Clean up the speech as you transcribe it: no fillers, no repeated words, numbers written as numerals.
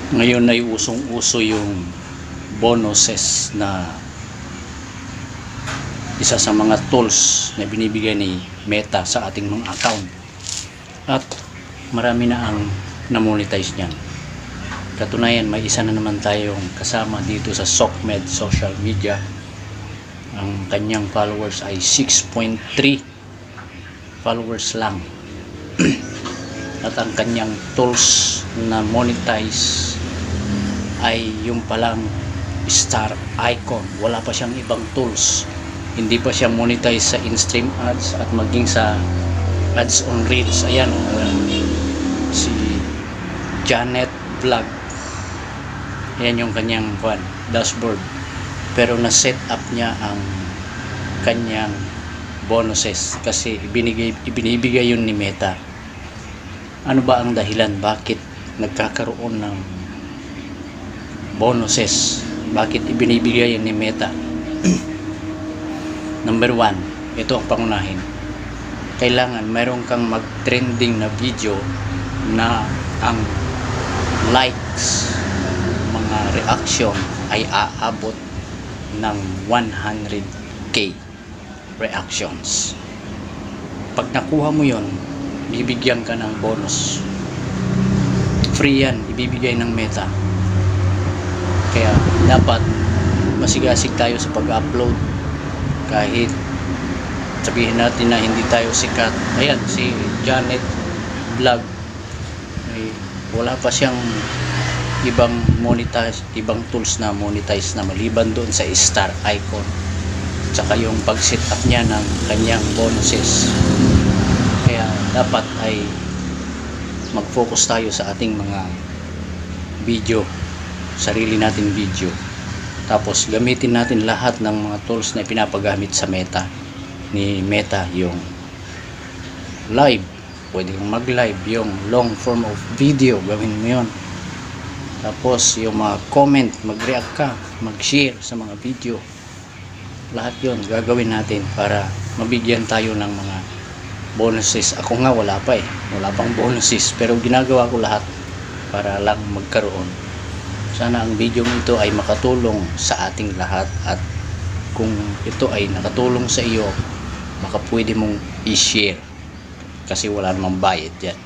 Ngayon ay usong-uso yung bonuses na isa sa mga tools na binibigay ni Meta sa ating mga account, at marami na ang na-monetize niyan. Katunayan, may isa na naman tayong kasama dito sa SOCMED social media. Ang kanyang followers ay 6.3 followers lang. At ang kanyang tools na monetize ay yung palang star icon. Wala pa siyang ibang tools. Hindi pa siya monetize sa in-stream ads at maging sa ads on reels. Ayan, si Janet Vlog. Ayan yung kanyang dashboard. Pero na-set up niya ang kanyang bonuses kasi ibinibigay yun ni Meta. Ano ba ang dahilan bakit nagkakaroon ng bonuses? Bakit ibinibigay yun ni Meta? Number 1, ito ang pangunahin. Kailangan mayroon kang mag-trending na video na ang likes, mga reaction ay aabot ng 100k reactions. Pag nakuha mo yon, bibigyan ka ng bonus. Free yan, ibibigay ng Meta. Kaya dapat masigasig tayo sa pag-upload. Kahit sabihin natin na hindi tayo sikat. Ayan, si Janet Vlog, wala pa siyang ibang tools na monetize na maliban doon sa star icon tsaka yung pag-set up niya ng kanyang bonuses. Kaya dapat ay mag-focus tayo sa ating mga video, sarili nating video, tapos gamitin natin lahat ng mga tools na pinapagamit sa Meta ni Meta. Yung live, pwede kang mag-live. Yung long form of video, gawin mo yun. Tapos yung mga comment, mag-react ka, mag-share sa mga video. Lahat yun gagawin natin para mabigyan tayo ng mga bonuses. Ako nga wala pang bonuses, pero ginagawa ko lahat para lang magkaroon. Sana ang video nito ay makatulong sa ating lahat, at kung ito ay nakatulong sa iyo, baka pwede mong i-share kasi wala namang bayad yan.